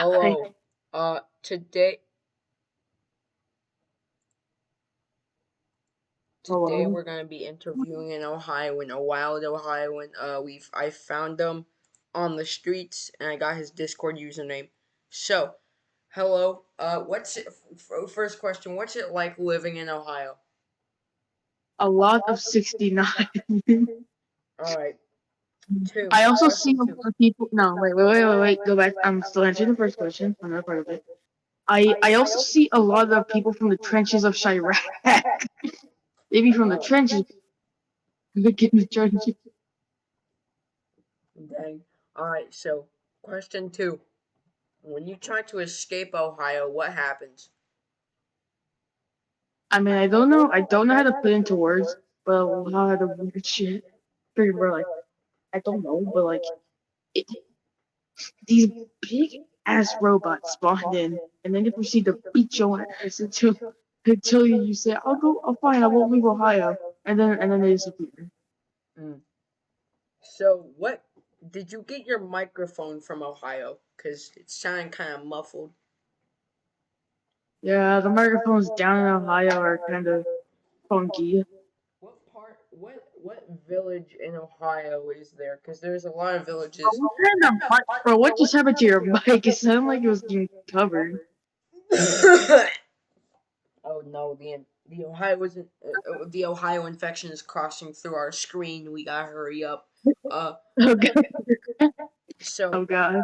Hi. Hello. Today Hello. we're gonna be interviewing an Ohioan, a wild Ohioan. I found him on the streets, and I got his Discord username. So, hello. First question? What's it like living in Ohio? A lot of 69. All right. Two. I also see Question a two. lot of people. No, wait. Go back. I'm still answering the first question. I'm not part of it. I also see a lot of people from the trenches of Chirac. Maybe from the Oh, trenches. Look in the trenches. dang. All right. So, question two. When you try to escape Ohio, what happens? I mean, I don't know. I don't know how to put into words, but a lot of weird shit. Pretty bro, like I don't know, but like it, these big ass robots spawned in, and then they proceed to beat your ass until you say, "I'll go. Oh, fine. I won't leave Ohio," and then they disappear. Mm. So, what did you get your microphone from Ohio? Because it sounded kind of muffled. Yeah, the microphones down in Ohio are kind of funky. What village in Ohio is there? Because there's a lot of villages. What kind of bro? What just happened to your mic? It sounded like it was being covered. Oh no, the Ohio infection is crossing through our screen. We gotta hurry up. Uh, Oh god. so Oh god.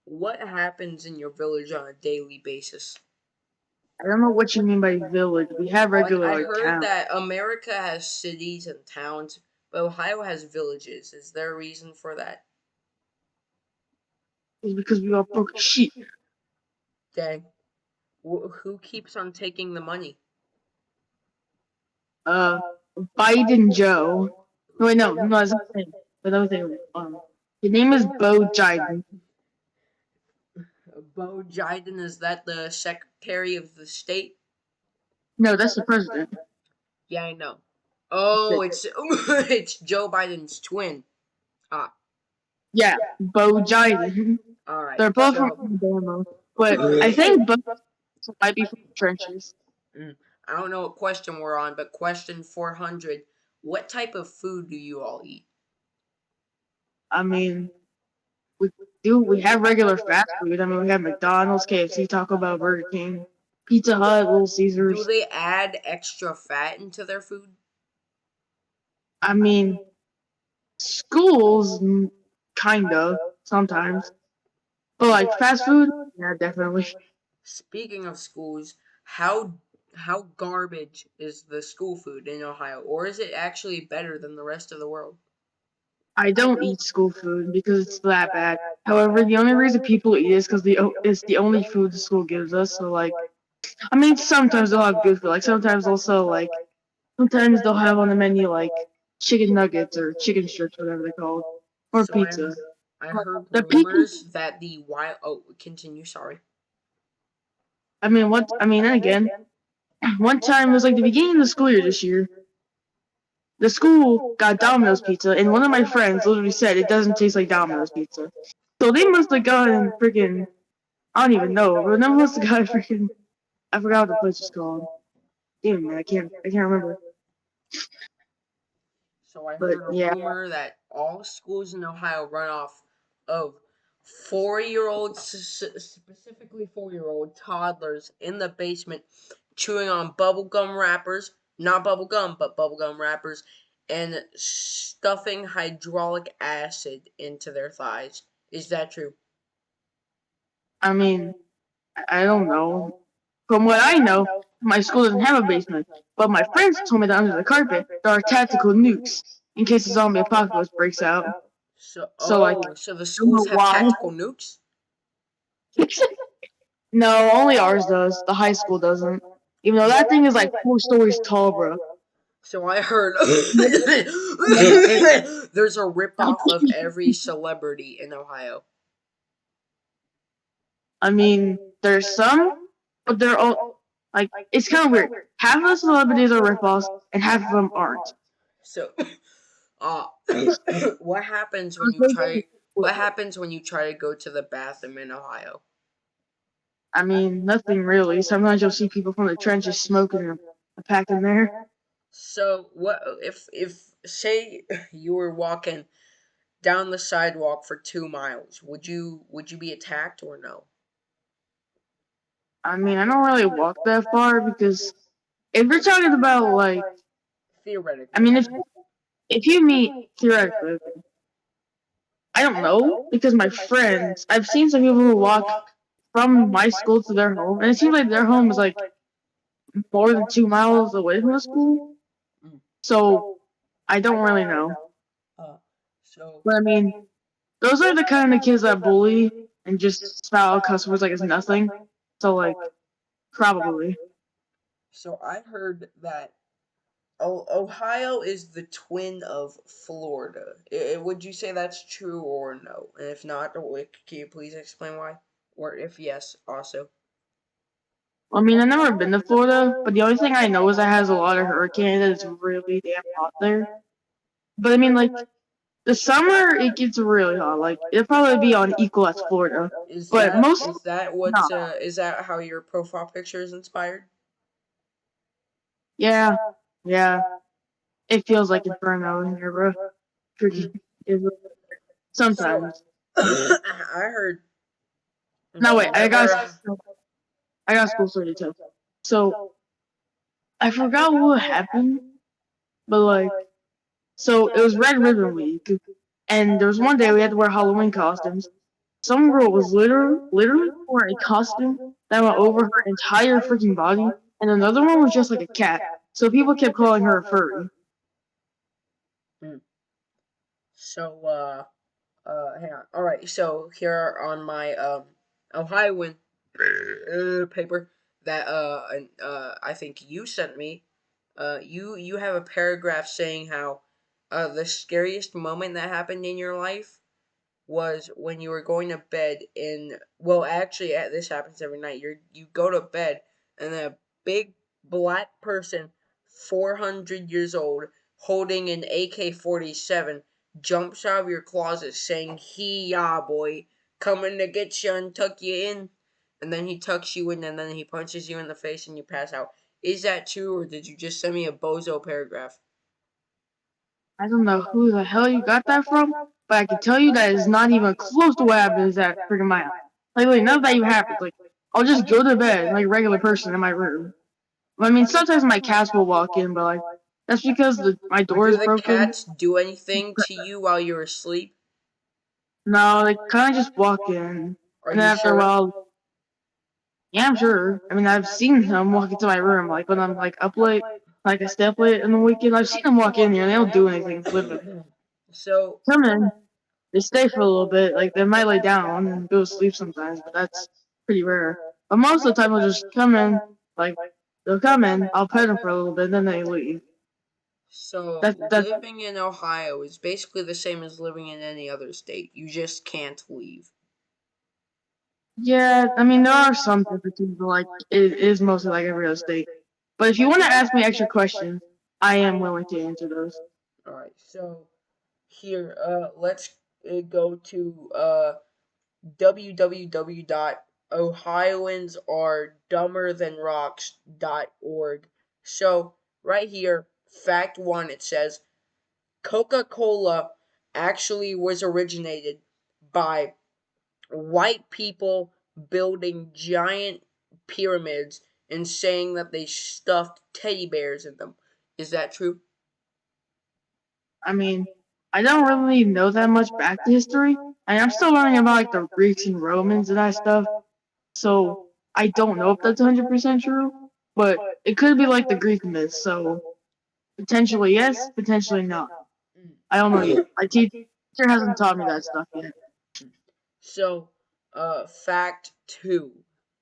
what happens in your village on a daily basis? I don't know what you mean by village. We have Like I regular heard towns. that America has cities and towns, but Ohio has villages. Is there a reason for that? It's because we all broke as shit. Dang. Who keeps on taking the money? Uh, Biden Joe. No, wait, no, that's not the thing. Another thing. His name is Bo Jiden. Bo Jiden, is that the Secretary of the State? No, that's the president. Yeah, I know. Oh, it's it's Joe Biden's twin. Ah, Yeah, Bo Jiden. all right. They're both from Alabama, but I think both might be from the trenches. Mm, I don't know what question we're on, but question 400. What type of food do you all eat? I mean, we we have regular fast food. I mean, we have McDonald's, KFC, Taco Bell, Burger King, Pizza Hut, Little Do Caesars. they add extra fat into their food? I mean, schools, kind of, sometimes. But like fast food, yeah, definitely. Speaking of schools, how garbage is the school food in Ohio, or is it actually better than the rest of the world? I don't eat school food because it's that bad. However, the only reason people eat it is because it's the only food the school gives us. So like, I mean, sometimes they'll have good food. Like sometimes they'll have on the menu like chicken nuggets or chicken strips, whatever they're called, or So pizza. I But heard the people, rumors that the wild. Oh, continue. Sorry. I mean, what? I mean, and again, one time it was like the beginning of the school year this year. The school got Domino's pizza, and one of my friends literally said it doesn't taste like Domino's pizza. So they must have gotten freaking, I don't even know, but they must have got freaking, I forgot what the place was called. Damn man, I can't remember. So I But heard a yeah, rumor that all schools in Ohio run off of 4-year-olds, specifically 4-year-old toddlers in the basement, chewing on bubblegum wrappers, not bubblegum, but bubblegum wrappers, and stuffing hydraulic acid into their thighs. Is that true? I mean, I don't know. From what I know, my school doesn't have a basement, but my friends told me that under the carpet there are tactical nukes in case a zombie apocalypse breaks out. So like, I So the don't schools know have why. tactical nukes? No, only ours does. The high school doesn't. Even though that thing is like 4 stories tall, bro. So I heard there's a ripoff of every celebrity in Ohio. I mean, there's some, but they're all like it's kind of weird. Half of the celebrities are ripoffs, and half of them aren't. So, uh, what happens when you try? What happens when you try to go to the bathroom in Ohio? I mean, nothing really. Sometimes you'll see people from the trenches smoking a pack in there. So what if say you were walking down the sidewalk for 2 miles, would you be attacked or no? I mean, I don't really walk that far because if you're talking about like, I Theoretically. mean, if you meet theoretically, okay, I don't know because my friends, I've seen some people who walk from my school to their home, and it seems like their home is like more than 2 miles away from the school. Mm. So I don't really know. Uh, so But I mean, those are the kind of kids that bully and just spout out cuss words like it's nothing. So like, probably. so I heard that Ohio is the twin of Florida. Would you say that's true or no? And if not, can you please explain why? Or if yes, also. I mean, I've never been to Florida, but the only thing I know is that it has a lot of hurricanes and it's really damn hot there. But I mean, like, the summer, it gets really hot. Like, it'll probably be on equal as Florida. Is But that most, is that what not. is that how your profile picture is inspired? Yeah, yeah. It feels like Inferno in here, bro. Mm. Tricky. So Sometimes. I heard No, that wait, whenever I got school story to tell. So, I forgot what happened, but like, so it was Red Ribbon Week, and there was one day we had to wear Halloween costumes. Some girl was literally wearing a costume that went over her entire freaking body, and another one was just like a cat. So people kept calling her a furry. Mm. so hang on. All right, so here on my Ohioan paper that I think you sent me, you have a paragraph saying how the scariest moment that happened in your life was when you were going to bed in, well, actually this happens every night. You go to bed and a big black person, 400 years old, holding an AK-47, jumps out of your closet saying, "He ya boy, coming to get you and tuck you in." And then he tucks you in and then he punches you in the face and you pass out. Is that true, or did you just send me a bozo paragraph? I don't know who the hell you got that from, but I can tell you that is not even close to what happens at freaking my house. Like none of that even happens. Like, I'll just go to bed like a regular person in my room. I mean, sometimes my cats will walk in, but like, that's because my door Do is the broken. cats do anything to you while you're asleep? No, they kind of just walk in, Are and then you after a sure? while, yeah, I'm sure. I mean, I've seen them walk into my room, like when I'm like up late, like I stay up late in the weekend. I've seen them walk in here, and they don't do anything. Literally, So, come in, they stay for a little bit. Like they might lay down and go to sleep sometimes, but that's pretty rare. But most of the time, they'll just come in, like they'll come in. I'll pet them for a little bit, then they leave. That living in Ohio is basically the same as living in any other state. You just can't leave. Yeah. I mean, there are some differences, but like it is mostly like every other state. But if you want to ask me extra questions, I am willing to answer those. All right. So here, let's go to www.ohioansaredummerthanrocks.org. So right here, fact one, it says Coca-Cola actually was originated by white people building giant pyramids and saying that they stuffed teddy bears in them. Is that true? I mean, I don't really know that much back to history. I'm still learning about like the Greeks and Romans and that stuff. So I don't know if that's 100% true, but it could be like the Greek myth. So potentially yes, potentially not. I don't know yet. My teacher hasn't taught me that stuff yet. So, fact two.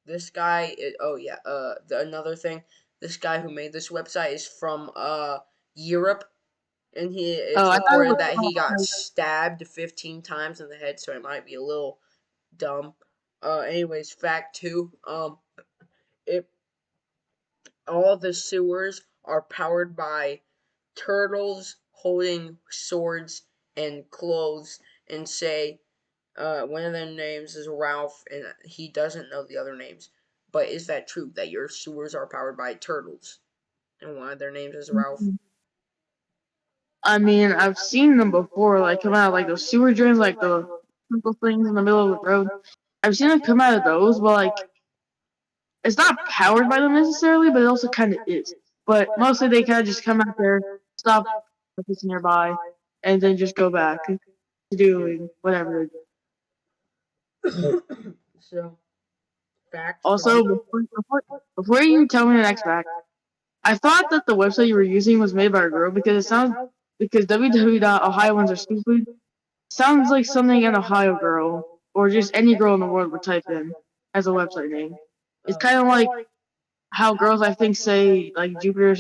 This guy, oh yeah, another thing. This guy who made this website is from Europe, and Oh, it's I thought it reported was that he got from stabbed 15 times in the head, so it might be a little dumb. Anyways, fact two. It all the sewers are powered by turtles holding swords and clothes and say One of their names is Ralph, and he doesn't know the other names. But is that true that your sewers are powered by turtles, and one of their names is Ralph? I mean, I've seen them before, like come out of like those sewer drains, like the little things in the middle of the road. I've seen them come out of those, but like it's not powered by them necessarily, but it also kind of is. But mostly they kind of just come out there, stop if it's nearby, and then just go back to doing whatever. So, fact Also, three. before you tell me the next fact, I thought that the website you were using was made by a girl because it sounds because www.ohioans are stupid sounds like something an Ohio girl or just any girl in the world would type in as a website name. It's Oh. kind of like how girls I think say like Jupiter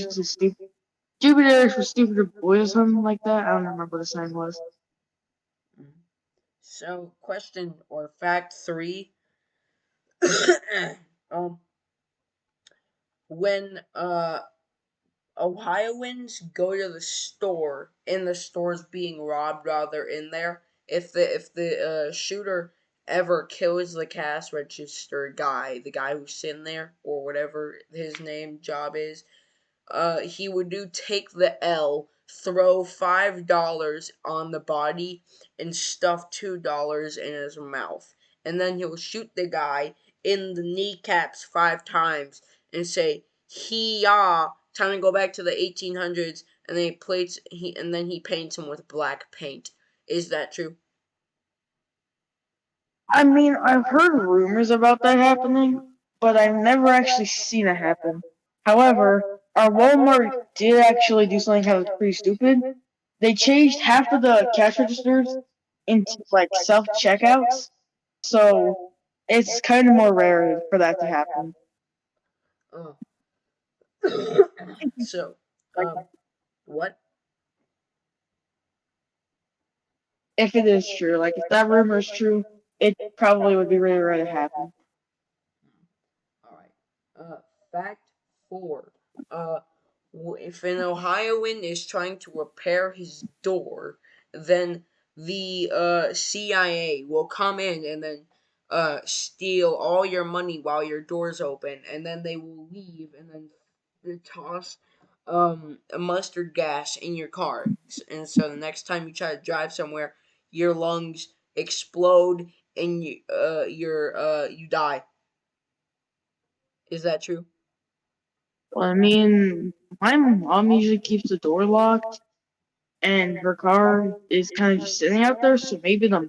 for stupider boy or something like that. I don't remember what the sign was. Mhm. So, question or fact three. um, when Ohioans go to the store and the store's being robbed while they're in there, if the shooter ever kills the cash register guy, the guy who's sitting there or whatever his name job is, he would do take the L, throw $5 on the body, and stuff $2 in his mouth. And then he'll shoot the guy in the kneecaps 5 times and say, "Hee-yah, time to go back to the 1800s." And then he paints him with black paint. Is that true? I mean, I've heard rumors about that happening, but I've never actually seen it happen. However, our Walmart did actually do something kind of pretty stupid. They changed half of the cash registers into like self checkouts, so it's kind of more rare for that to happen. Oh. So, Like, what? if it is true, like if that rumor is true, it probably would be really rare to happen. All right. Fact four. Uh, if an Ohioan is trying to repair his door, then the CIA will come in and then steal all your money while your door's open, and then they will leave and then they toss mustard gas in your car, and so the next time you try to drive somewhere, your lungs explode and you die. Is that true? Well, I mean, my mom usually keeps the door locked, and her car is kind of just sitting out there, so maybe the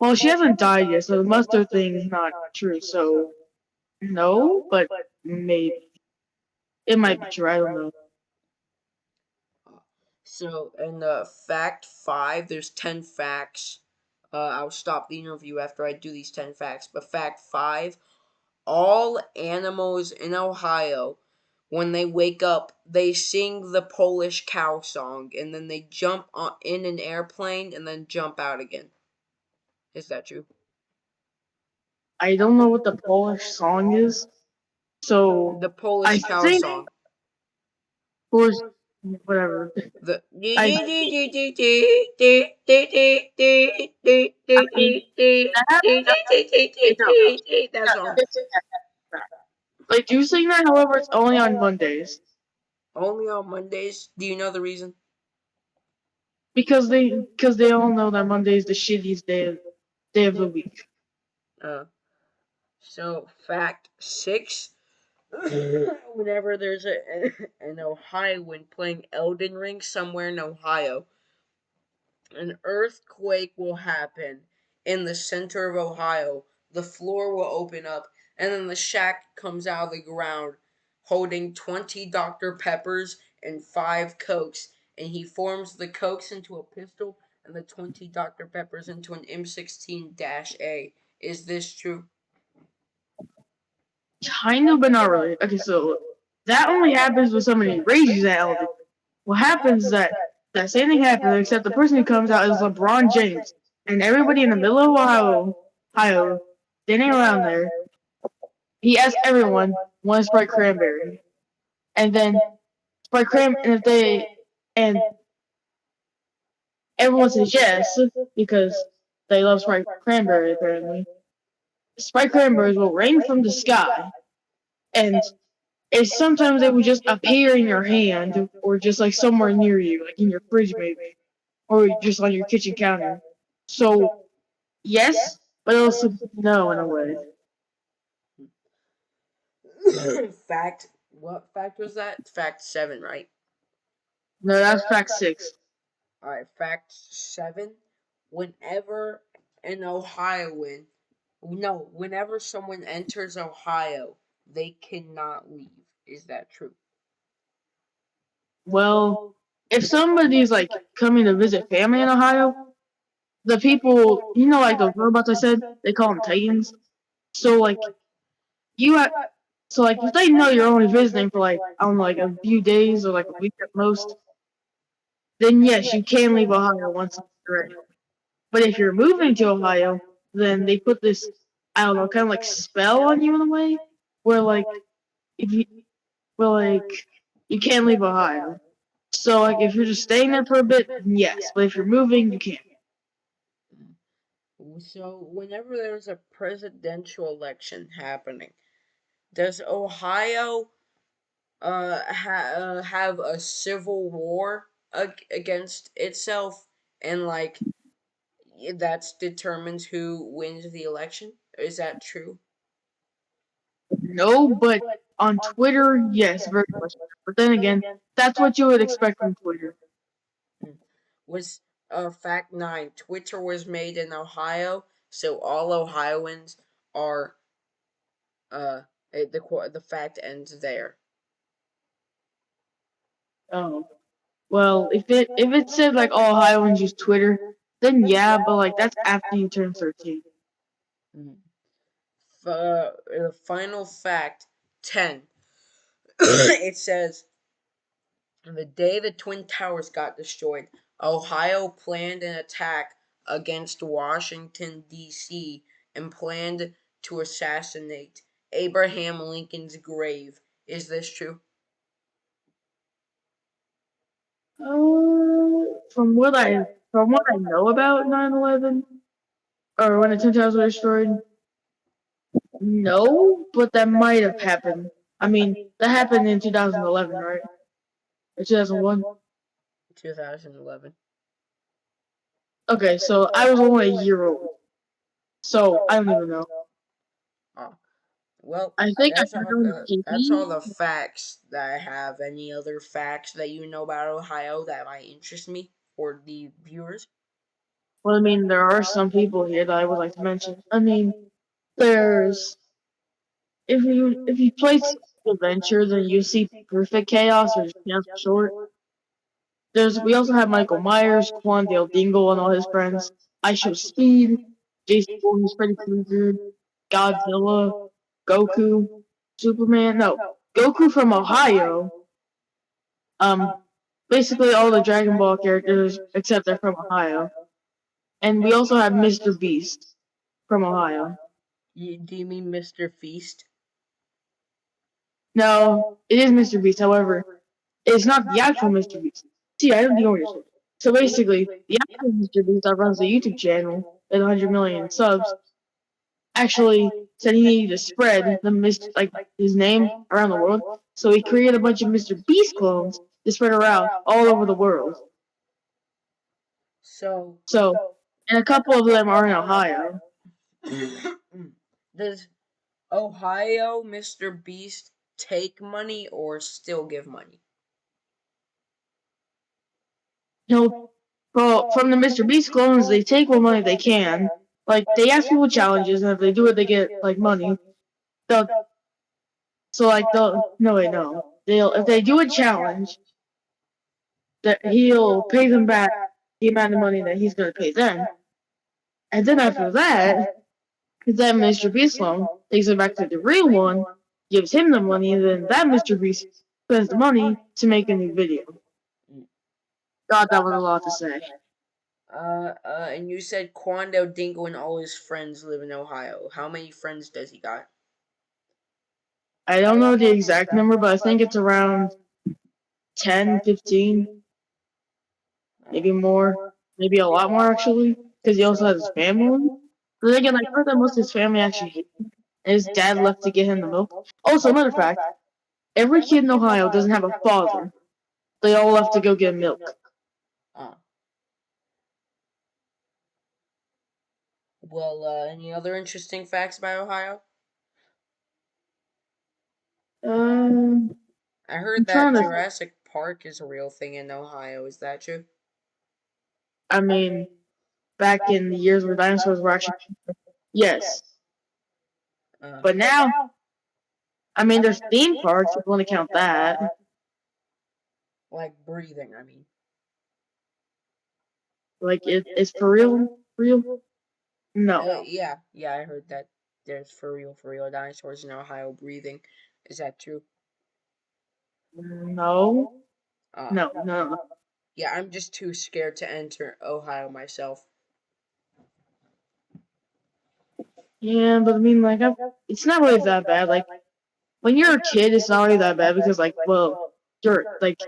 well, she hasn't died yet, so the mustard thing is not true. So no, but maybe it might be true. I don't know. So, in fact five, there's 10 facts. I'll stop the interview after I do these 10 facts. But fact five, all animals in Ohio, when they wake up, they sing the Polish cow song and then they jump in an airplane and then jump out again. Is that true? I don't know what the Polish song is, so The I Polish cow think, song. of course, whatever. The I that it that song. it's they do sing that. However, it's only on Mondays Only on Mondays. Do you know the reason? because they all know that Monday is the shittiest day of the week. Uh, so fact six. Whenever there's an Ohioan playing Elden Ring somewhere in Ohio, an earthquake will happen in the center of Ohio. The floor will open up, and then the shack comes out of the ground holding 20 Dr. Peppers and 5 Cokes, and he forms the Cokes into a pistol and the 20 Dr. Peppers into an M16 A. Is this true? Kind of, but not really. Okay, so that only happens when somebody raises that Elden. What happens is that same thing happens, except the person who comes out is LeBron James, and everybody in the middle of Ohio, standing around there, he asks everyone one Sprite cranberry, and then Sprite cran, and everyone says yes because they love Sprite cranberry apparently. Sprite cranberries will rain from the sky, and sometimes they will just appear in your hand or just like somewhere near you, like in your fridge maybe, or just on your kitchen counter. So yes, but also no in a way. Fact. What fact was that? Fact 7, right? No, that's fact 6. All right. Fact 7. Whenever an Ohioan, no, whenever someone enters Ohio, they cannot leave. Is that true? Well, if somebody's like coming to visit family in Ohio, the people, like those robots I said, they call them Titans. So like you, so like if they know you're only visiting for like I don't know, like a few days or like a week at most, then yes, you can leave Ohio once you're ready. But if you're moving to Ohio, then they put this I don't know, kind of like spell on you in a way, where like if you, well like you can't leave Ohio. So like if you're just staying there for a bit, yes. But if you're moving, you can't. So, whenever there's a presidential election happening, does Ohio have a civil war against itself, and like that determines who wins the election? Is that true? No, but on Twitter, yes, very much. But then again, that's what you would expect from Twitter. Mm. Was fact 9? Twitter was made in Ohio, so all Ohioans are the fact ends there. Oh, well, if it said like all Ohioans use Twitter, then yeah, but like that's after you turn 13. Mm. Final fact 10. It says, the day the Twin Towers got destroyed, Ohio planned an attack against Washington, D.C., and planned to assassinate Abraham Lincoln's grave. Is this true? From what I know about 9/11 or when the Twin Towers were destroyed, no, but that might have happened. I mean, that happened in 2011, right? Or 2001. 2011. Okay, so I was only a year old, so I don't even know. Oh, well, I think I heard on that's all TV. the facts that I have. Any other facts that you know about Ohio that might interest me or the viewers? Well, I mean, there are some people here that I would like to mention. I mean, there's if you play Adventure, then you see Perfect Chaos or just Chaos for short. We also have Michael Myers, Quandale Dingle, and all his friends. I Show Speed, Jason Voorhees, Freddy Krueger, Godzilla, Goku, Superman. No, Goku from Ohio. Um, basically all the Dragon Ball characters except they're from Ohio. And we also have Mr. Beast from Ohio. Do you mean Mr. Feast? No, it is Mr. Beast. However, it's not the actual Mr. Beast. See, I don't know what. So basically, the actual Mr. Beast that runs the YouTube channel at 100 million subs actually said he needed to spread like his name around the world. So he created a bunch of Mr. Beast clones to spread around all over the world. So, So, and a couple of them are in Ohio. does Ohio Mr. Beast take money or still give money? No, well, from the Mr. Beast clones, they take what money they can. Like they ask people challenges, and if they do it, they get like money. They'll, so like they'll no wait no they'll if they do a challenge, that he'll pay them back the amount of money that he's gonna pay them, and then after that, because that Mr. Beast clone takes it back to the real one, gives him the money, and then that Mr. Beast spends the money to make a new video. God, that was a lot to say. And you said Quando Dingo and all his friends live in Ohio. How many friends does he got? I don't know the exact number, but I think it's around 10, 15, maybe more, maybe a lot more actually. because he also has his family. But then again, I heard that most of his family actually hate him, and his dad left to get him the milk. Also, another fact: every kid in Ohio doesn't have a father. They all left to go get milk. Uh, well, any other interesting facts about Ohio? Um, I I'm heard that trying to. Jurassic Park is a real thing in Ohio. Is that true? I mean, back in the years where dinosaurs were actually yes, but But now, now, I mean, there's theme parks if you want to count that. like breathing, I mean. Like it's for real, real. No, Yeah, yeah, I heard that there's for real dinosaurs in Ohio breathing. Is that true? no, Uh, no, no, no. yeah, I'm just too scared to enter Ohio myself. Yeah, but I mean, like, it's not really that bad. Like, when you're a kid, it's not really that bad because, like, well, you're like,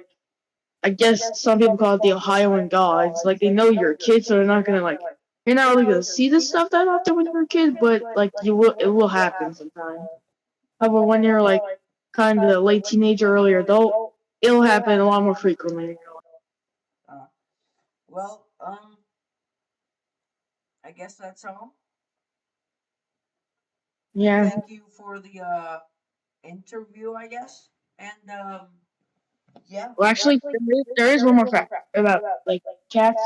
I guess some people call it the Ohioan gods. Like, they know you're a kid, so they're not gonna like, you're not really gonna see this stuff that often when you're a kid, but like, it will happen sometime. However, when you're like, kind of late teenager, early adult, it'll happen a lot more frequently. Uh, well, I guess that's all. Yeah. Thank you for the interview, I guess. And yeah. Well, actually, there is one more fact about like cats.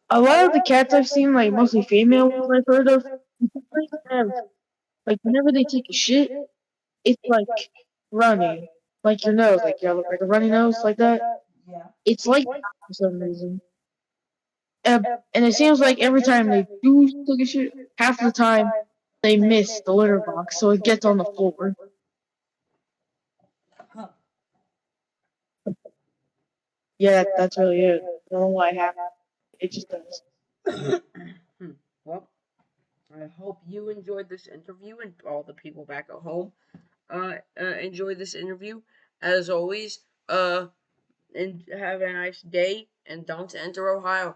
A lot of the cats I've seen, like mostly female ones I've heard of, they have like whenever they take a shit, it's like runny, like your nose, like you have like a runny nose like that. Yeah. It's like that for some reason. And it seems like every time they do take a shit, half the time they miss the litter box, so it gets on the floor. Huh. Yeah, that's really it. I don't know why it happened. It just does. Well, I hope you enjoyed this interview and all the people back at home enjoyed this interview. As always, and have a nice day and don't enter Ohio.